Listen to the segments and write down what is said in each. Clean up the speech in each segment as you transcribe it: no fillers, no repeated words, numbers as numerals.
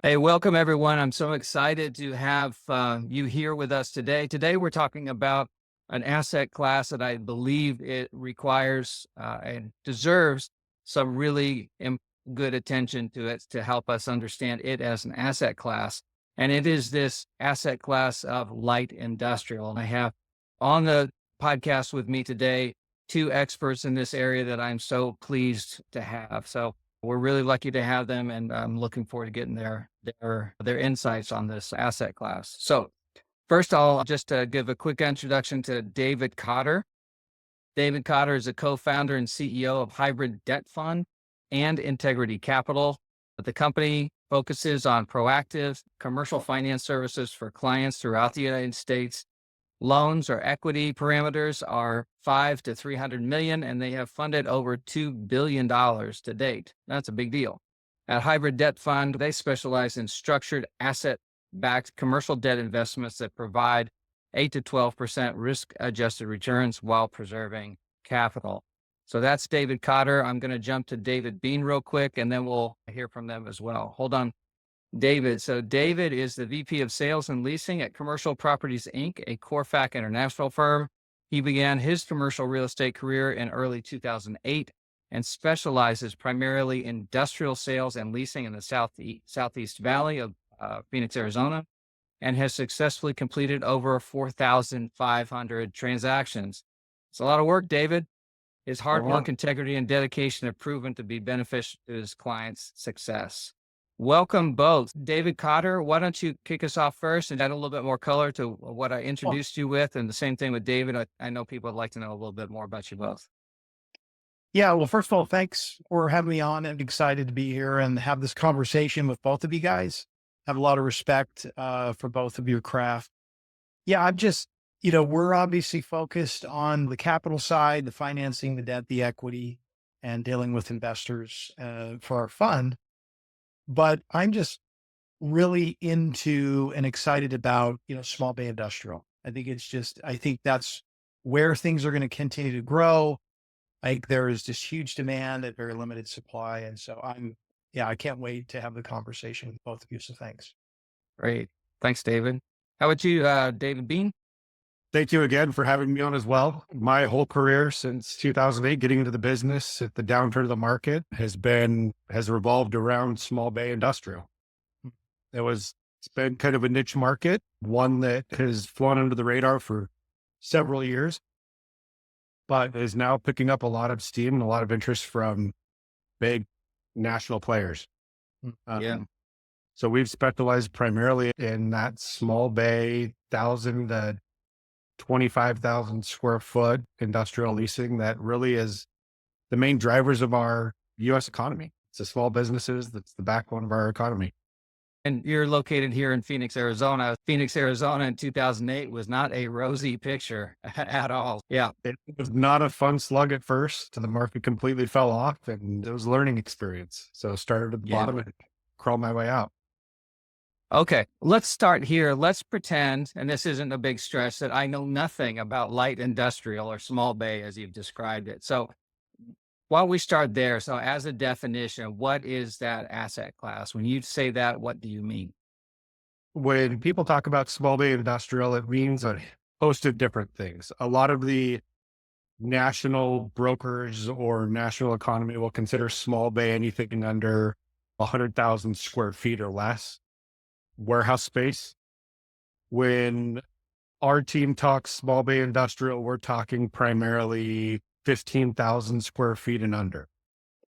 Hey, welcome everyone. I'm so excited to have you here with us today. Today, we're talking about an asset class that I believe it requires and deserves some really good attention to it to help us understand it as an asset class. And it is this asset class of light industrial. And I have on the podcast with me today two experts in this area that I'm so pleased to have. So we're really lucky to have them, and I'm looking forward to getting their insights on this asset class. So, first, I'll just give a quick introduction to David Kotter. David Kotter is a co-founder and CEO of Hybrid Debt Fund and Integrity Capital. The company focuses on proactive commercial finance services for clients throughout the United States. Loans or equity parameters are 5 to 300 million, and they have funded over $2 billion to date. That's a big deal. At Hybrid Debt Fund, they specialize in structured asset-backed commercial debt investments that provide 8 to 12% risk-adjusted returns while preserving capital. So that's David Cotter. I'm going to jump to David Bean real quick, and then we'll hear from them as well. Hold on, David. So David is the VP of Sales and Leasing at Commercial Properties, Inc., a Corfac international firm. He began his commercial real estate career in early 2008 and specializes primarily in industrial sales and leasing in the Southeast Valley of Phoenix, Arizona, and has successfully completed over 4,500 transactions. It's a lot of work, David. His hard work, integrity, and dedication have proven to be beneficial to his clients' success. Welcome both. David Cotter, why don't you kick us off first and add a little bit more color to what I Well, introduced you with, and the same thing with David. I know people would like to know a little bit more about you both. yeah. Well, first of all, thanks for having me on. I'm excited to be here and have this conversation with both of you guys. Have a lot of respect for both of your craft. Yeah, I'm just, we're obviously focused on the capital side, the financing, the debt, the equity, and dealing with investors for our fund. But I'm just really into and excited about, small bay industrial. I think that's where things are going to continue to grow. Like there is this huge demand at very limited supply. And so yeah, I can't wait to have the conversation with both of you. So thanks. Great. Thanks, David. How about you, David Bean? Thank you again for having me on as well. My whole career since 2008, getting into the business at the downturn of the market has revolved around small bay industrial. It's been kind of a niche market, one that has flown under the radar for several years, but is now picking up a lot of steam and a lot of interest from big national players. Yeah. So we've specialized primarily in that small bay, 1,000 to 25,000 square foot industrial leasing that really is the main drivers of our US economy. It's the small businesses that's the backbone of our economy. And you're located here in Phoenix, Arizona. Phoenix, Arizona in 2008 was not a rosy picture at all. Yeah. It was not a fun slug at first. The market completely fell off and it was a learning experience. So started at the Yeah. bottom and crawled my way out. Okay, let's start here. Let's pretend, and this isn't a big stretch, that I know nothing about light industrial or small bay as you've described it. So while we start there, so as a definition, what is that asset class? When you say that, what do you mean? When people talk about small bay industrial, it means a host of different things. A lot of the national brokers or national economy will consider small bay anything under 100,000 square feet or less warehouse space. When our team talks small bay industrial, we're talking primarily 15,000 square feet and under.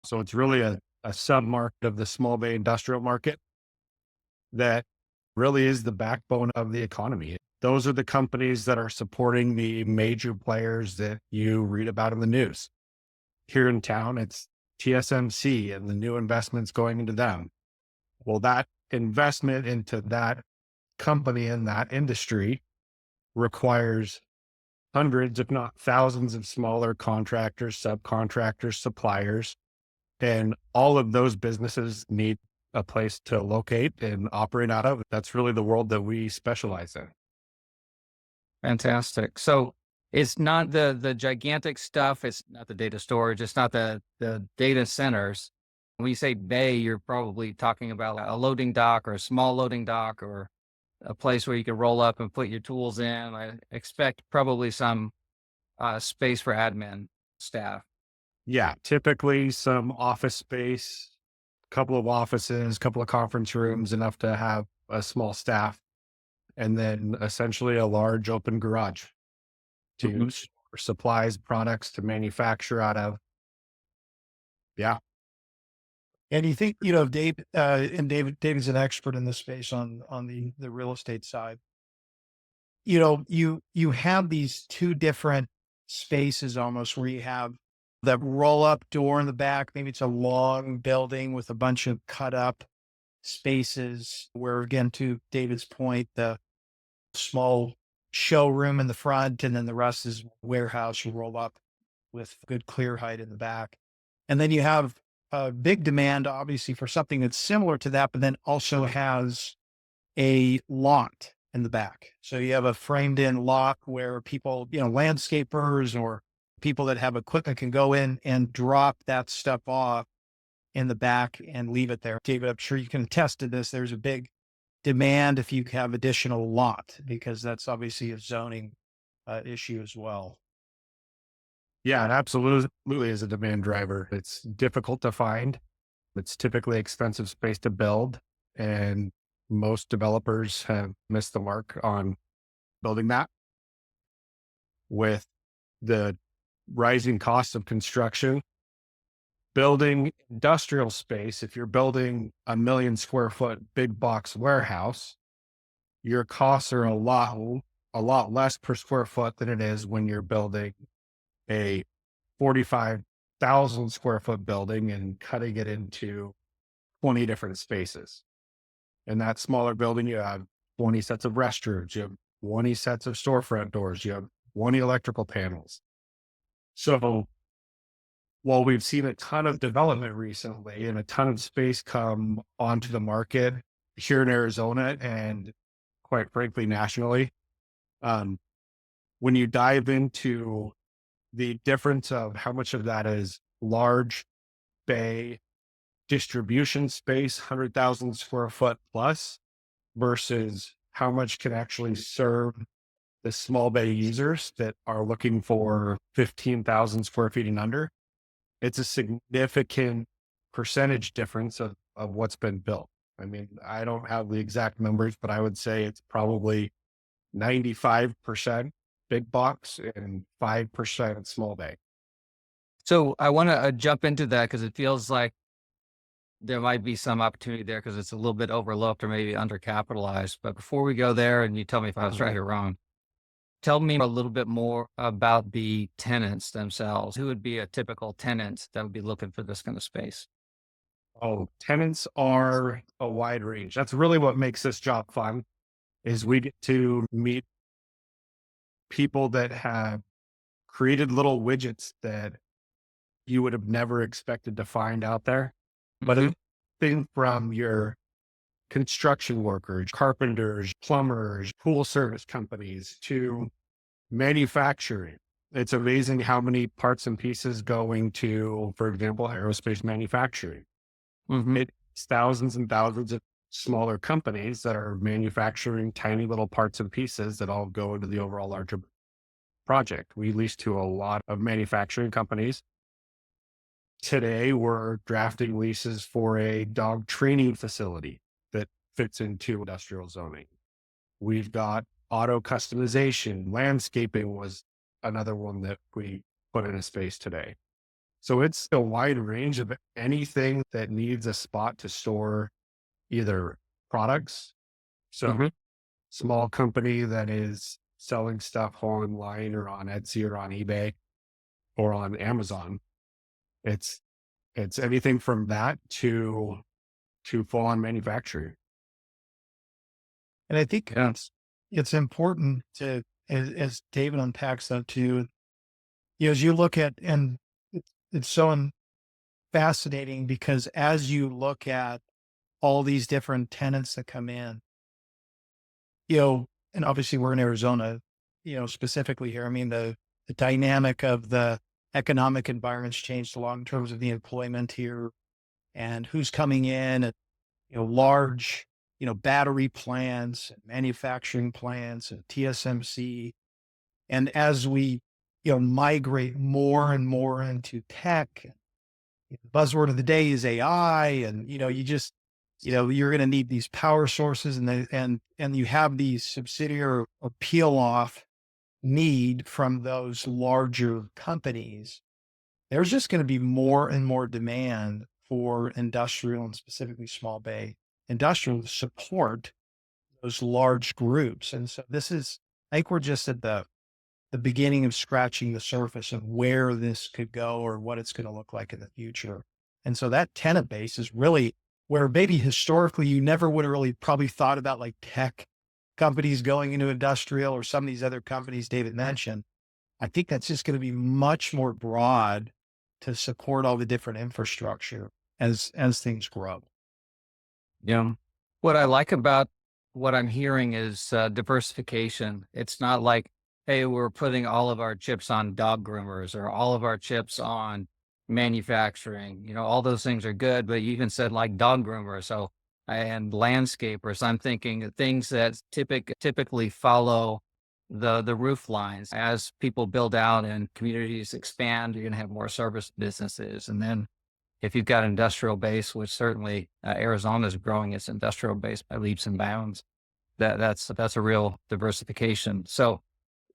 So it's really a sub-market of the small bay industrial market that really is the backbone of the economy. Those are the companies that are supporting the major players that you read about in the news. Here in town, it's TSMC and the new investments going into them. Well, that investment into that company in that industry requires hundreds, if not thousands of smaller contractors, subcontractors, suppliers, and all of those businesses need a place to locate and operate out of. That's really the world that we specialize in. Fantastic. So it's not the gigantic stuff. It's not the data storage. It's not the data centers. When you say bay, you're probably talking about a loading dock or a small loading dock or a place where you can roll up and put your tools in. I expect probably some space for admin staff. Yeah, typically some office space, couple of offices, couple of conference rooms, enough to have a small staff, and then essentially a large open garage to Mhm. store supplies, products to manufacture out of. Yeah. And you think, Dave, and David's an expert in this space on the real estate side. You have these two different spaces almost where you have the roll up door in the back. Maybe it's a long building with a bunch of cut up spaces where, again, to David's point, the small showroom in the front, and then the rest is warehouse. You roll up with good clear height in the back. And then you have a big demand, obviously, for something that's similar to that, but then also has a lot in the back. So you have a framed in lot where people, landscapers or people that have equipment can go in and drop that stuff off in the back and leave it there. David, I'm sure you can attest to this. There's a big demand if you have additional lot, because that's obviously a zoning issue as well. Yeah, it absolutely is a demand driver. It's difficult to find. It's typically expensive space to build, and most developers have missed the mark on building that. With the rising costs of construction, building industrial space, if you're building a 1 million square foot big box warehouse, your costs are a lot less per square foot than it is when you're building a 45,000 square foot building and cutting it into 20 different spaces. In that smaller building, you have 20 sets of restrooms, you have 20 sets of storefront doors, you have 20 electrical panels. So while we've seen a ton of development recently and a ton of space come onto the market here in Arizona and quite frankly, nationally, um, when you dive into the difference of how much of that is large bay distribution space, 100,000 square foot plus, versus how much can actually serve the small bay users that are looking for 15,000 square feet and under, it's a significant percentage difference of what's been built. I mean, I don't have the exact numbers, but I would say it's probably 95% big box and 5% small bay. So I want to jump into that because it feels like there might be some opportunity there because it's a little bit overlooked or maybe undercapitalized. But before we go there, and you tell me if I was right or wrong, tell me a little bit more about the tenants themselves. Who would be a typical tenant that would be looking for this kind of space? Oh, tenants are a wide range. That's really what makes this job fun is we get to meet people that have created little widgets that you would have never expected to find out there. But Mhm. everything from your construction workers, carpenters, plumbers, pool service companies to manufacturing. It's amazing how many parts and pieces going to, for example, aerospace manufacturing. Mhm. It's thousands and thousands of smaller companies that are manufacturing tiny little parts and pieces that all go into the overall larger project. We lease to a lot of manufacturing companies. Today, we're drafting leases for a dog training facility that fits into industrial zoning. We've got auto customization, landscaping was another one that we put in a space today. So it's a wide range of anything that needs a spot to store either products. So Mhm. small company that is selling stuff online or on Etsy or on eBay or on Amazon. It's it's anything from that to full on manufacturing. And I think Yes. it's important to, as David unpacks that too, as you look at, and it's so fascinating because as you look at all these different tenants that come in, and obviously we're in Arizona, specifically here. I mean, the dynamic of the economic environment's changed a lot in terms of the employment here. and who's coming in and, large, battery plants, and manufacturing plants and TSMC. And as we, migrate more and more into tech, the buzzword of the day is AI. And, you just, you're going to need these power sources, and you have these subsidiary or peel off need from those larger companies. There's just going to be more and more demand for industrial and specifically small bay industrial to support those large groups. And so I think we're just at the beginning of scratching the surface of where this could go or what it's going to look like in the future. And so that tenant base is really where maybe historically you never would have really probably thought about like tech companies going into industrial or some of these other companies David mentioned. I think that's just going to be much more broad to support all the different infrastructure as things grow. Yeah. What I like about what I'm hearing is diversification. It's not like, hey, we're putting all of our chips on dog groomers or all of our chips on manufacturing. All those things are good, but you even said like dog groomers. So, and landscapers, I'm thinking of things that typically follow the roof lines. As people build out and communities expand, you're going to have more service businesses. And then if you've got industrial base, which certainly Arizona is growing its industrial base by leaps and bounds, that's a real diversification. So,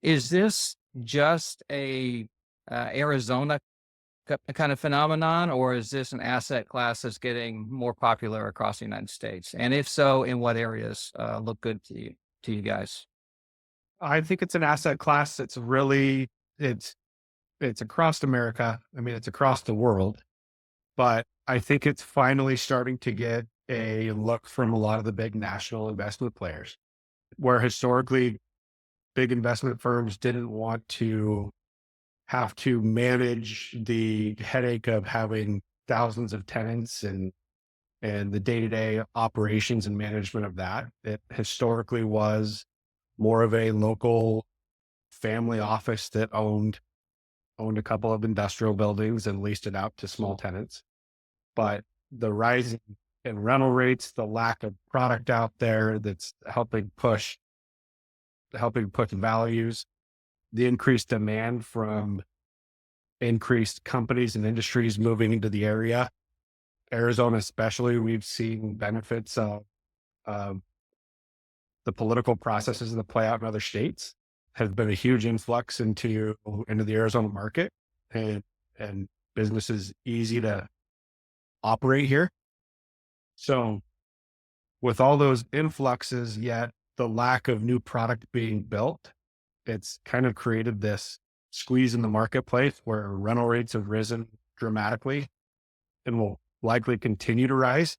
is this just a Arizona kind of phenomenon, or is this an asset class that's getting more popular across the United States? And if so, in what areas look good to you guys? I think it's an asset class that's really it's it's across America. I mean, it's across the world, but I think it's finally starting to get a look from a lot of the big national investment players, where historically big investment firms didn't want to have to manage the headache of having thousands of tenants and the day-to-day operations and management of that. It historically was more of a local family office that owned a couple of industrial buildings and leased it out to small tenants. But the rising in rental rates, the lack of product out there that's helping push values, the increased demand from increased companies and industries moving into the area. Arizona, especially, we've seen benefits of um, the political processes that play out in other states has been a huge influx into the Arizona market, and and businesses easy to operate here. So with all those influxes, yet the lack of new product being built, it's kind of created this squeeze in the marketplace where rental rates have risen dramatically and will likely continue to rise.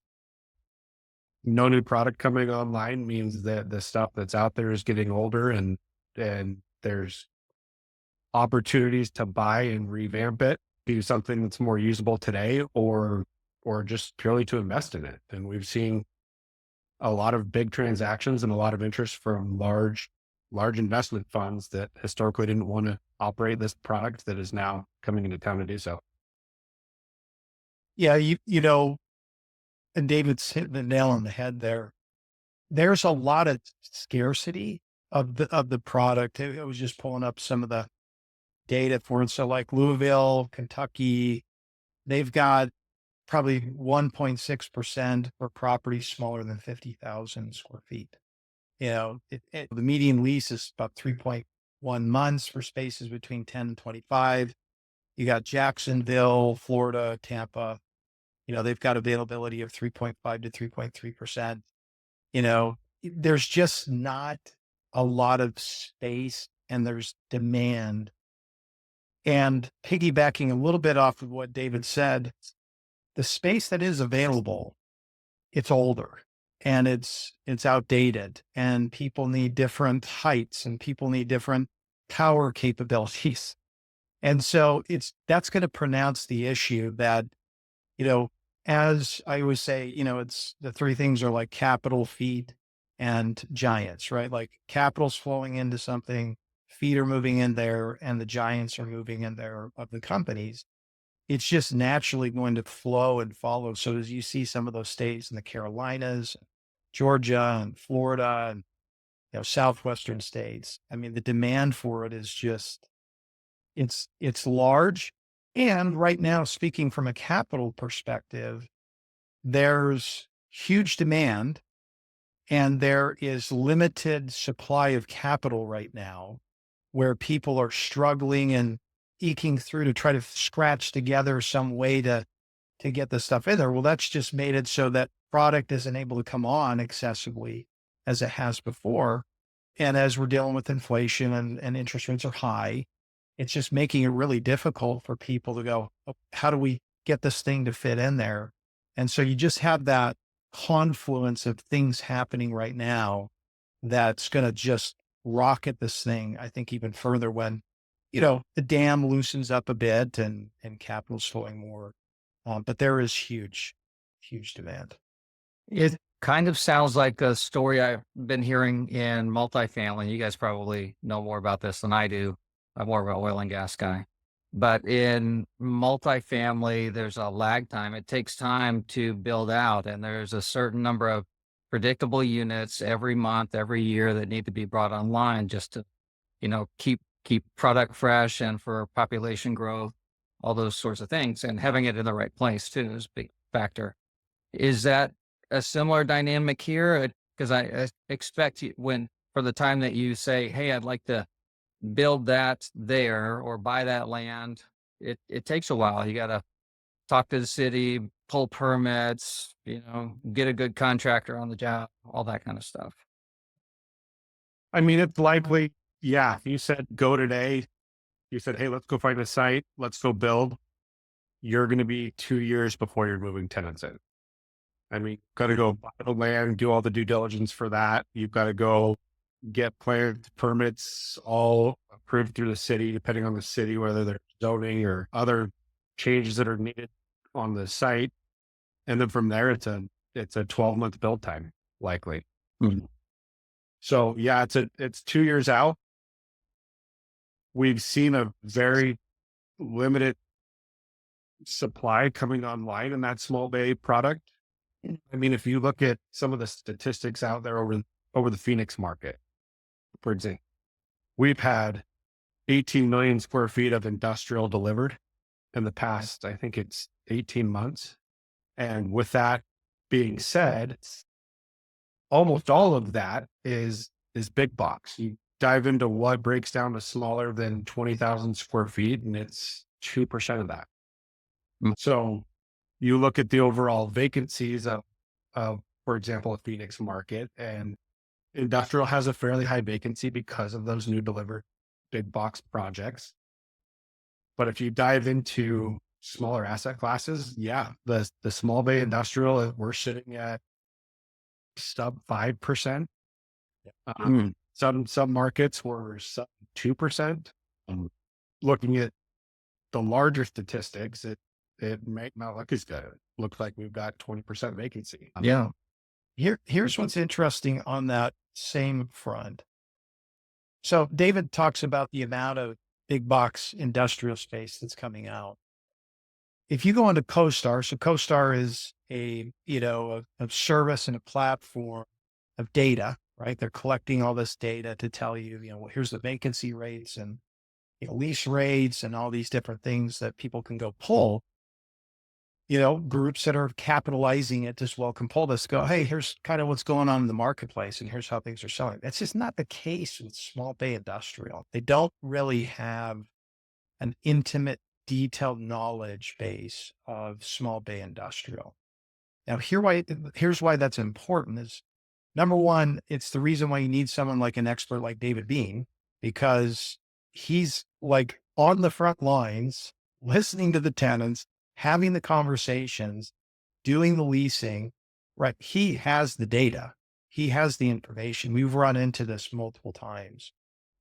No new product coming online means that the stuff that's out there is getting older, and there's opportunities to buy and revamp it, do something that's more usable today, or just purely to invest in it. And we've seen a lot of big transactions and a lot of interest from large investment funds that historically didn't want to operate this product that is now coming into town to do so. Yeah, and David's hitting the nail on the head there. There's a lot of scarcity of the product. I was just pulling up some of the data for it. So like Louisville, Kentucky, they've got probably 1.6% for properties smaller than 50,000 square feet. The median lease is about 3.1 months for spaces between 10 and 25. You got Jacksonville, Florida, Tampa, they've got availability of 3.5 to 3.3%. There's just not a lot of space, and there's demand. And piggybacking a little bit off of what David said, the space that is available, it's older and it's outdated, and people need different heights and people need different power capabilities. And so that's going to pronounce the issue that, you know, as I always say, it's the three things are like capital, feet, and giants, right? Like capital's flowing into something, feet are moving in there, and the giants are moving in there of the companies. it's just naturally going to flow and follow. So as you see some of those states in the Carolinas, Georgia and Florida and southwestern states, I mean, the demand for it is just it's large. And right now, speaking from a capital perspective, there's huge demand and there is limited supply of capital right now where people are struggling and eking through to try to scratch together some way to get the stuff in there. Well, that's just made it so that product isn't able to come on accessibly as it has before. And as we're dealing with inflation and interest rates are high, it's just making it really difficult for people to go, "Oh, how do we get this thing to fit in there?" And so you just have that confluence of things happening right now that's going to just rocket this thing, I think, even further when, the dam loosens up a bit and capital's flowing more. But there is huge, huge demand. It kind of sounds like a story I've been hearing in multifamily. You guys probably know more about this than I do. I'm more of an oil and gas guy. But in multifamily, there's a lag time. It takes time to build out, and there's a certain number of predictable units every month, every year that need to be brought online just to, keep product fresh and for population growth, all those sorts of things. And having it in the right place too is a big factor. Is that a similar dynamic here? Because I expect when for the time that you say, "Hey, I'd like to build that there or buy that land," it takes a while. You got to talk to the city, pull permits, get a good contractor on the job, all that kind of stuff. I mean, it's likely, yeah. If you said go today, you said, hey, let's go find a site, let's go build. You're going to be 2 years before you're moving tenants in. I mean, got to go buy the land, do all the due diligence for that. You've got to go get plans, permits, all approved through the city, depending on the city, whether they're zoning or other changes that are needed on the site. And then from there, it's a 12-month build time, likely. Mhm. So yeah, it's 2 years out. We've seen a very limited supply coming online in that small bay product. I mean, if you look at some of the statistics out there over the Phoenix market, for example, we've had 18 million square feet of industrial delivered in the past, I think it's 18 months. And with that being said, almost all of that is big box. You dive into what breaks down to smaller than 20,000 square feet, and it's 2% of that. Mm. So you look at the overall vacancies of, for example, a Phoenix market, and industrial has a fairly high vacancy because of those new delivered big box projects. But if you dive into smaller asset classes, yeah, the small bay industrial, we're sitting at sub 5%. Mm. Some markets were sub 2%. Looking at the larger statistics, it might not look as good. It looks like we've got 20% vacancy. Yeah. Here's what's interesting on that same front. So David talks about the amount of big box industrial space that's coming out. If you go into CoStar, so CoStar is a service and a platform of data, right? They're collecting all this data to tell you, well, here's the vacancy rates and lease rates and all these different things that people can go pull. Groups that are capitalizing it as well can pull this, go, hey, here's kind of what's going on in the marketplace and here's how things are selling. That's just not the case with small bay industrial. They don't really have an intimate, detailed knowledge base of small bay industrial. Now, here's why that's important is, number one, it's the reason why you need someone like an expert like David Bean, because he's like on the front lines, listening to the tenants, having the conversations, doing the leasing, right? He has the data. He has the information. We've run into this multiple times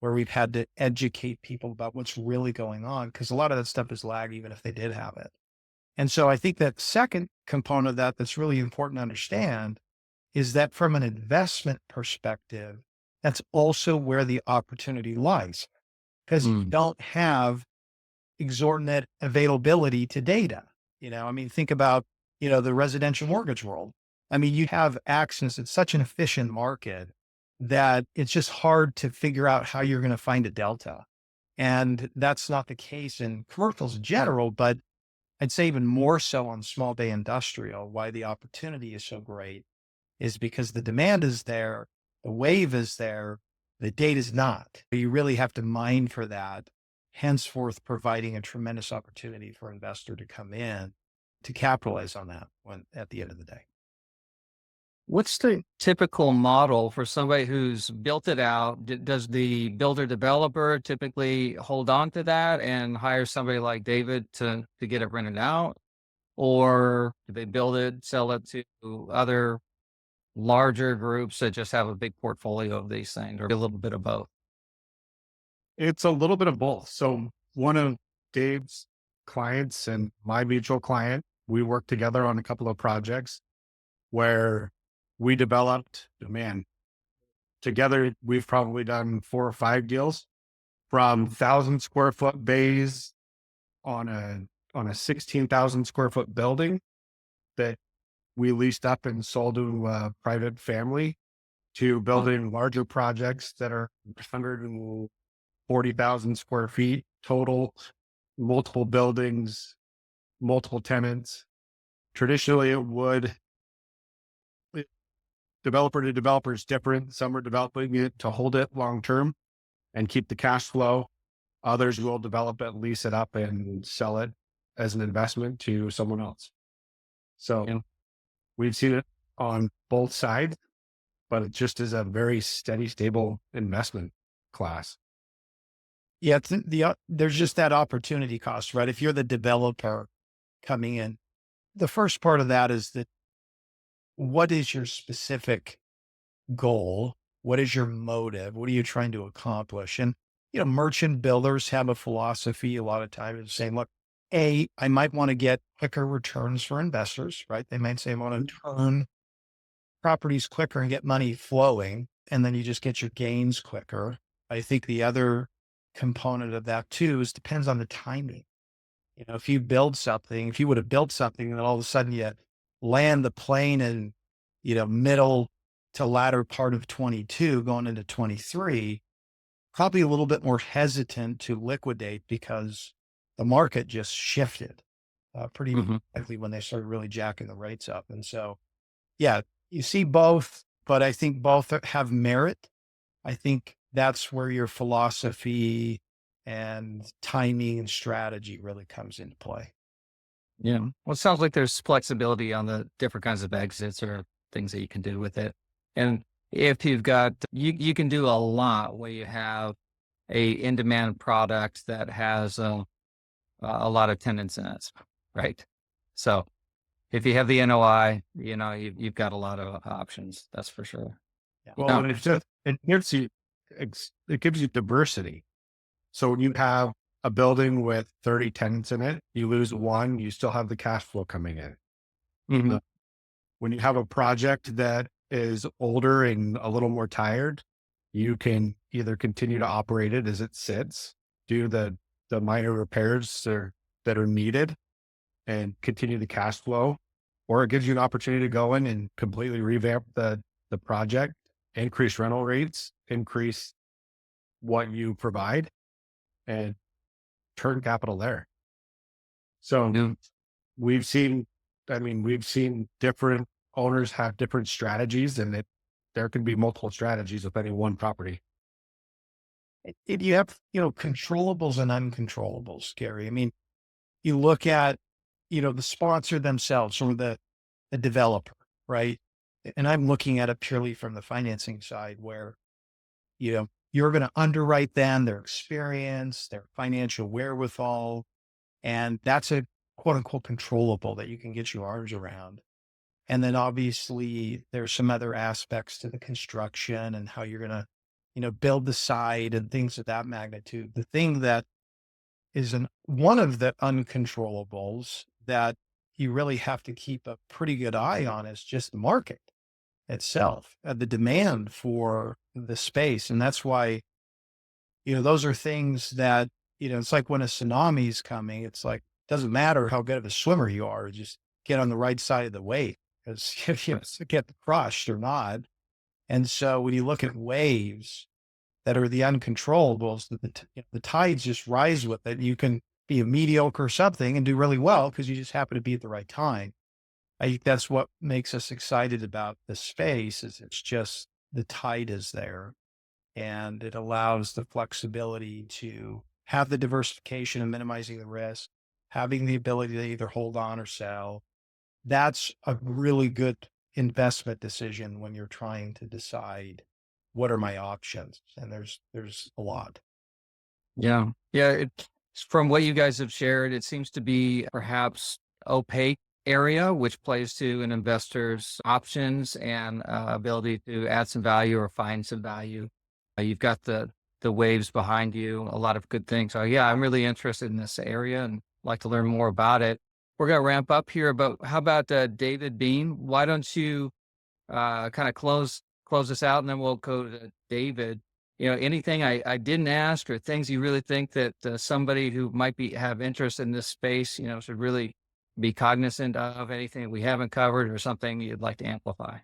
where we've had to educate people about what's really going on, because a lot of that stuff is lag, even if they did have it. And so I think that second component of that that's really important to understand is that from an investment perspective, that's also where the opportunity lies, because you Mm. don't have exorbitant availability to data. I mean, think about, the residential mortgage world. I mean, you have access. It's such an efficient market that it's just hard to figure out how you're going to find a delta. And that's not the case in commercials in general, but I'd say even more so on small bay industrial. Why the opportunity is so great is because the demand is there, the wave is there, the data is not. You really have to mine for that, henceforth providing a tremendous opportunity for an investor to come in to capitalize on that when at the end of the day. What's the typical model for somebody who's built it out? Does the builder developer typically hold on to that and hire somebody like David to get it rented out? Or do they build it, sell it to other larger groups that just have a big portfolio of these things, or a little bit of both? It's a little bit of both. So one of Dave's clients and my mutual client, we worked together on a couple of projects where we developed, man, together, we've probably done 4 or 5 deals from 1,000 square foot bays on a 16,000 square foot building that we leased up and sold to a private family, to building larger projects that are 140,000 square feet total, multiple buildings, multiple tenants. Traditionally, developer to developer is different. Some are developing it to hold it long term and keep the cash flow. Others will develop it, lease it up, and sell it as an investment to someone else. So we've seen it on both sides, but it just is a very steady, stable investment class. Yeah, there's just that opportunity cost, right? If you're the developer coming in, the first part of that is that what is your specific goal? What is your motive? What are you trying to accomplish? And, merchant builders have a philosophy a lot of times of saying, look, I might want to get quicker returns for investors, right? They might say, I want to turn properties quicker and get money flowing. And then you just get your gains quicker. I think the other component of that too is depends on the timing. If you would have built something and then all of a sudden you land the plane in, middle to latter part of 22 going into 23, probably a little bit more hesitant to liquidate because the market just shifted pretty quickly when they started really jacking the rates up. And so, yeah, you see both, but I think both have merit. I think that's where your philosophy and timing and strategy really comes into play. Yeah. Well, it sounds like there's flexibility on the different kinds of exits or things that you can do with it. And if you've got, you can do a lot where you have a in-demand product that has a lot of tenants in it, right? So if you have the NOI, you've got a lot of options. That's for sure. Yeah. Well, Now, and it gives you diversity. So when you have a building with 30 tenants in it, you lose one, you still have the cash flow coming in. mhm. When you have a project that is older and a little more tired, you can either continue to operate it as it sits, do the minor repairs that are needed and continue the cash flow, or it gives you an opportunity to go in and completely revamp the project, increase rental rates, increase what you provide, and turn capital there. So Yeah. we've seen different owners have different strategies, and there can be multiple strategies with any one property. You have, controllables and uncontrollables, Gary. I mean, you look at, the sponsor themselves or the developer, right? And I'm looking at it purely from the financing side where, you're going to underwrite them, their experience, their financial wherewithal. And that's a quote unquote controllable that you can get your arms around. And then obviously there's some other aspects to the construction and how you're going to, build the site and things of that magnitude. The thing that is one of the uncontrollables that you really have to keep a pretty good eye on is just the market itself, the demand for the space. And that's why, those are things that it's like when a tsunami is coming, it's like, doesn't matter how good of a swimmer you are, just get on the right side of the wave because if you get crushed or not. And so when you look at waves that are the uncontrollables, the tides just rise with it. You can be a mediocre something and do really well because you just happen to be at the right time. I think that's what makes us excited about the space is it's just the tide is there and it allows the flexibility to have the diversification and minimizing the risk, having the ability to either hold on or sell. That's a really good investment decision when you're trying to decide what are my options. And there's a lot. Yeah. Yeah. From what you guys have shared, it seems to be perhaps opaque area, which plays to an investor's options and ability to add some value or find some value. You've got the waves behind you, a lot of good things. So yeah, I'm really interested in this area and like to learn more about it. We're going to ramp up here, but how about David Bean? Why don't you kind of close us out, and then we'll go to David. Anything I didn't ask, or things you really think that somebody who might have interest in this space, should really be cognizant of. Anything we haven't covered, or something you'd like to amplify.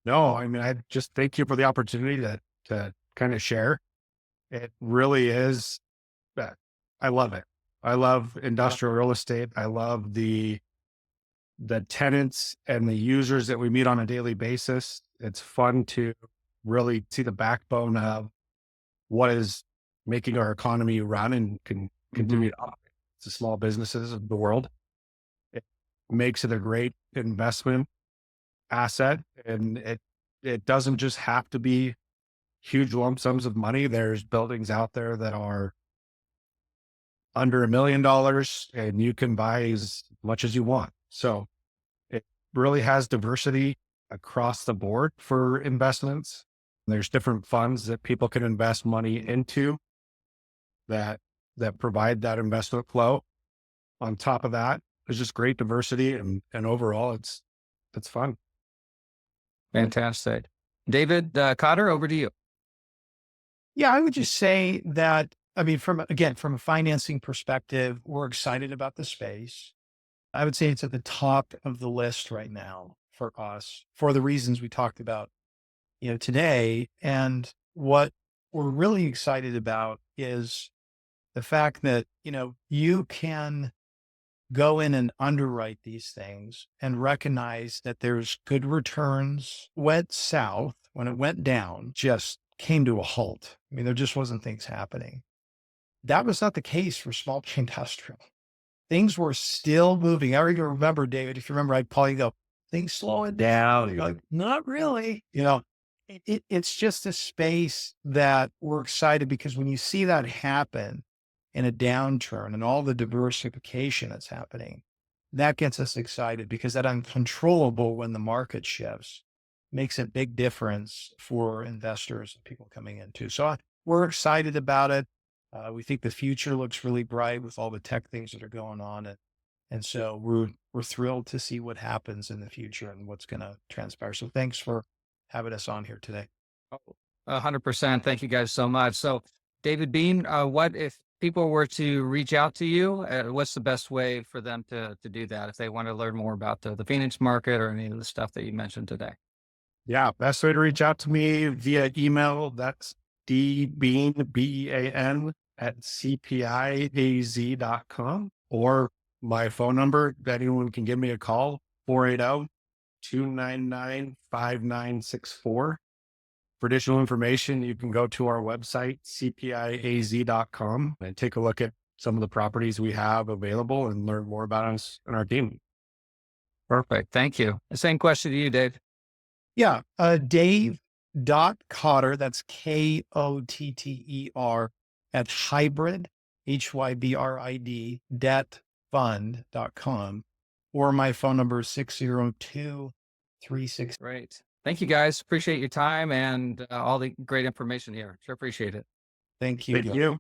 No, I mean, I just thank you for the opportunity to kind of share. It really is. uh, I love it. I love industrial real estate. I love the tenants and the users that we meet on a daily basis. It's fun to really see the backbone of what is making our economy run and can continue to operate. It's the small businesses of the world. It makes it a great investment asset, and it doesn't just have to be huge lump sums of money. There's buildings out there that are under $1 million and you can buy as much as you want. So it really has diversity across the board for investments. There's different funds that people can invest money into that provide that investment flow. On top of that, there's just great diversity and overall it's fun. Fantastic, David Cotter. Over to you. Yeah, I would just say that, I mean, from a financing perspective, we're excited about the space. I would say it's at the top of the list right now for us for the reasons we talked about, today. And what we're really excited about is the fact that, you can go in and underwrite these things and recognize that there's good returns. Went south when it went down, just came to a halt. I mean, there just wasn't things happening. That was not the case for small chain industrial. Things were still moving. I remember, David, if you remember, I'd probably go, things slowing down. You're like, not really. It's just a space that we're excited because when you see that happen in a downturn and all the diversification that's happening, that gets us excited because that uncontrollable when the market shifts makes a big difference for investors and people coming into. So we're excited about it. We think the future looks really bright with all the tech things that are going on. And so we're thrilled to see what happens in the future and what's going to transpire. So thanks for having us on here today. 100%. Thank you guys so much. So, David Bean, what if people were to reach out to you? What's the best way for them to do that if they want to learn more about the Phoenix market or any of the stuff that you mentioned today? Yeah, best way to reach out to me via email. That's dbean, BEAN at cpiaz.com, or my phone number. Anyone can give me a call, 480-299-5964. For additional information, you can go to our website, cpiaz.com, and take a look at some of the properties we have available and learn more about us and our team. Perfect. Thank you. The same question to you, Dave. Yeah. Dave.Kotter, that's Kotter at hybrid, HYBRID, debtfund.com, or my phone number is 602-36. Great. Thank you guys. Appreciate your time and all the great information here. Sure appreciate it. Thank you. Thank you.